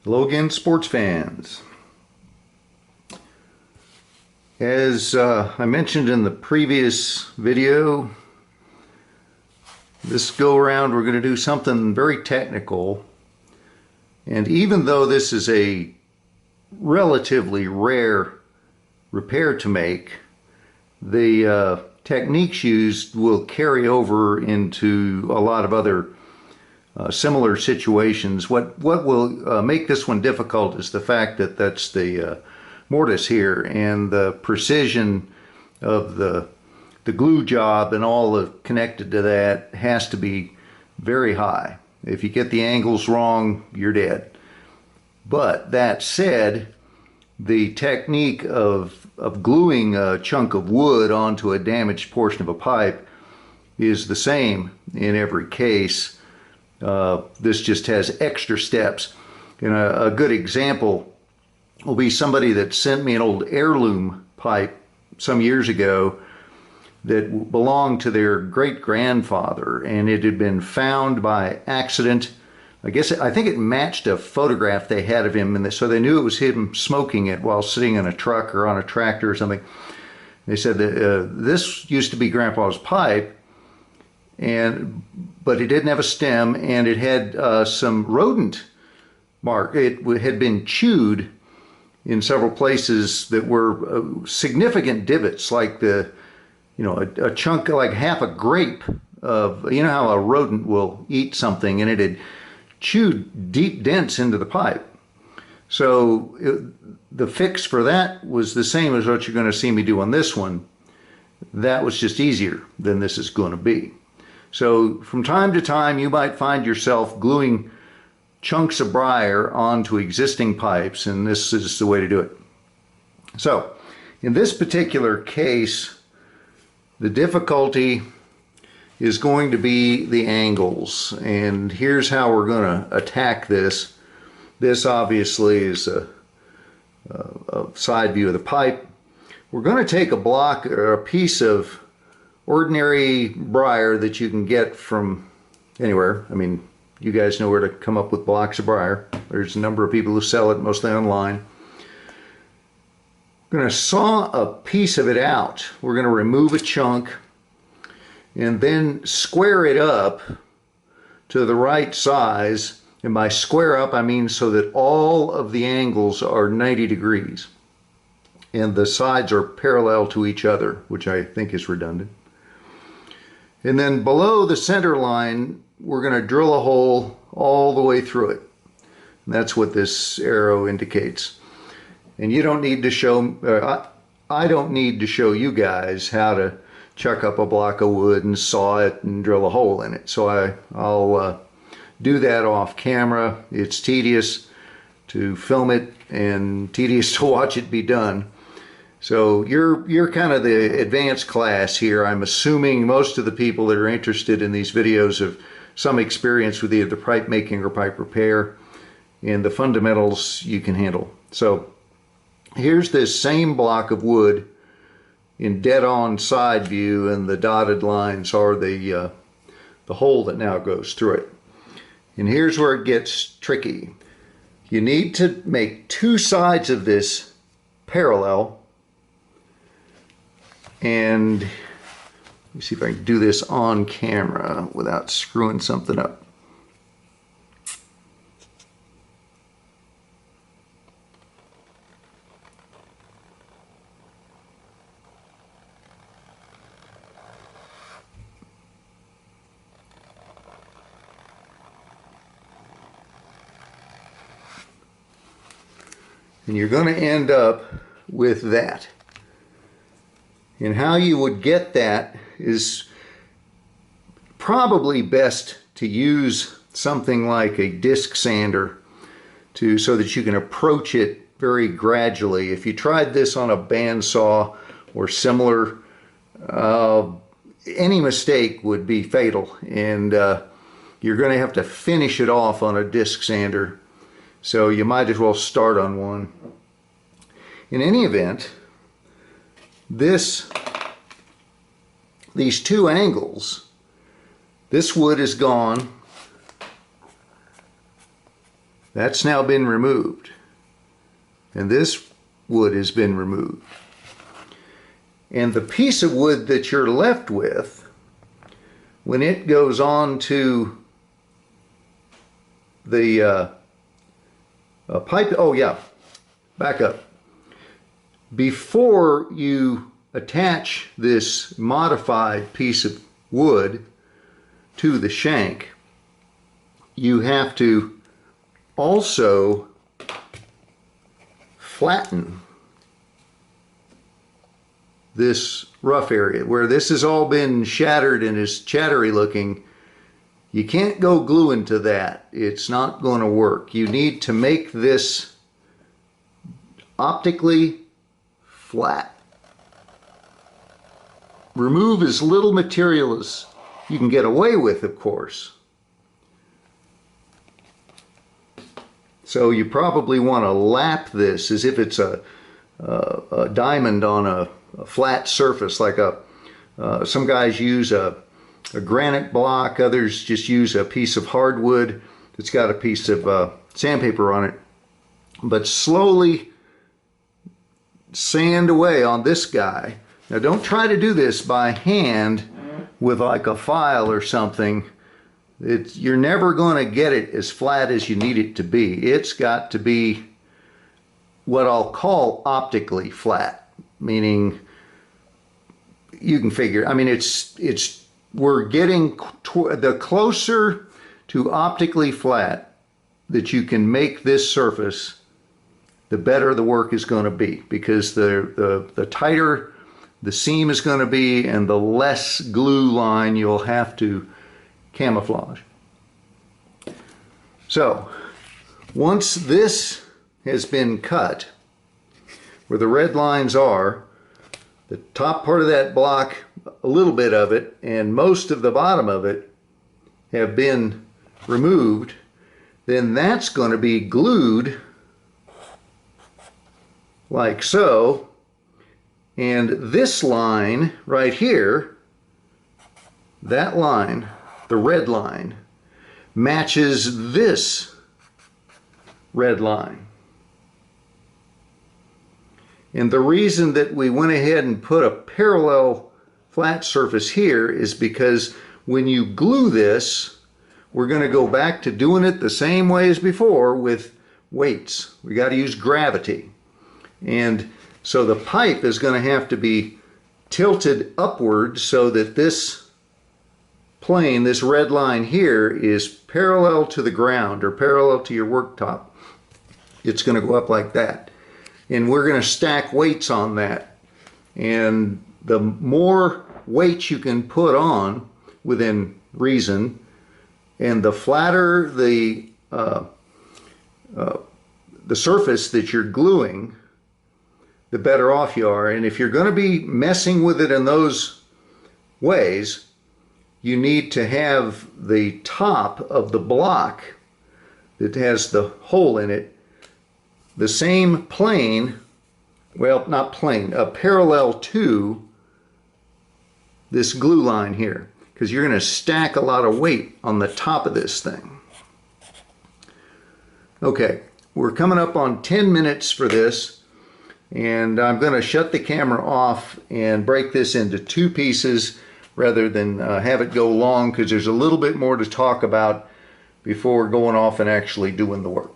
Hello again, sports fans. As I mentioned in the previous video, this go around we're going to do something very technical. And even though this is a relatively rare repair to make, the techniques used will carry over into a lot of other similar situations. What will make this one difficult is the fact that that's the mortise here, and the precision of the glue job and all the connected to that has to be very high. If you get the angles wrong, you're dead. But that said, the technique of gluing a chunk of wood onto a damaged portion of a pipe is the same in every case. This just has extra steps. And a good example will be somebody that sent me an old heirloom pipe some years ago that belonged to their great-grandfather, and it had been found by accident. I think it matched a photograph they had of him, and so they knew it was him smoking it while sitting in a truck or on a tractor or something. They said that this used to be Grandpa's pipe, but it didn't have a stem, and it had some rodent mark. It had been chewed in several places that were significant divots, like a chunk, like half a grape of, you know how a rodent will eat something, and it had chewed deep dents into the pipe. So the fix for that was the same as what you're going to see me do on this one. That was just easier than this is going to be. So from time to time you might find yourself gluing chunks of briar onto existing pipes, and this is the way to do it. So in this particular case, the difficulty is going to be the angles, and here's how we're going to attack this. This obviously is a side view of the pipe. We're going to take a block or a piece of ordinary briar that you can get from anywhere. I mean, you guys know where to come up with blocks of briar. There's a number of people who sell it, mostly online. I'm going to saw a piece of it out. We're going to remove a chunk and then square it up to the right size. And by square up, I mean so that all of the angles are 90 degrees and the sides are parallel to each other, which I think is redundant. And then below the center line, we're going to drill a hole all the way through it. And that's what this arrow indicates. And you don't need to show, I don't need to show you guys how to chuck up a block of wood and saw it and drill a hole in it. So I'll do that off camera. It's tedious to film it and tedious to watch it be done. So you're kind of the advanced class here. I'm assuming most of the people that are interested in these videos have some experience with either pipe making or pipe repair, and the fundamentals you can handle. So here's this same block of wood in dead-on side view, and the dotted lines are the hole that now goes through it. And here's where it gets tricky. You need to make two sides of this parallel, and let me see if I can do this on camera without screwing something up. And you're going to end up with that. And how you would get that is probably best to use something like a disc sander so that you can approach it very gradually. If you tried this on a bandsaw or similar, any mistake would be fatal, and you're going to have to finish it off on a disc sander. So you might as well start on one. In any event, these two angles, this wood is gone, That's now been removed. And this wood has been removed. And the piece of wood that you're left with, when it goes on to the pipe, oh yeah, back up. Before you attach this modified piece of wood to the shank, you have to also flatten this rough area where this has all been shattered and is chattery looking. You can't go glue into that. It's not going to work. You need to make this optically flat. Remove as little material as you can get away with, of course. So you probably want to lap this as if it's a diamond on a flat surface, like some guys use a granite block, others just use a piece of hardwood that's got a piece of sandpaper on it. But slowly sand away on this guy. Now don't try to do this by hand with like a file or something. You're never going to get it as flat as you need it to be. It's got to be what I'll call optically flat, meaning you can figure, I mean, we're getting the closer to optically flat that you can make this surface, the better the work is going to be, because the tighter the seam is going to be and the less glue line you'll have to camouflage. So once this has been cut, where the red lines are, the top part of that block, a little bit of it, and most of the bottom of it have been removed, then that's going to be glued like so. And this line right here, that line, the red line, matches this red line. And the reason that we went ahead and put a parallel flat surface here is because when you glue this, we're going to go back to doing it the same way as before with weights. We got to use gravity. And so the pipe is going to have to be tilted upward so that this plane, this red line here, is parallel to the ground or parallel to your worktop. It's going to go up like that. And we're going to stack weights on that. And the more weight you can put on within reason, and the flatter the surface that you're gluing, the better off you are. And if you're going to be messing with it in those ways, you need to have the top of the block that has the hole in it the same plane, well, not plane, parallel to this glue line here, because you're going to stack a lot of weight on the top of this thing. Okay, we're coming up on 10 minutes for this, and I'm going to shut the camera off and break this into two pieces rather than have it go long, because there's a little bit more to talk about before going off and actually doing the work.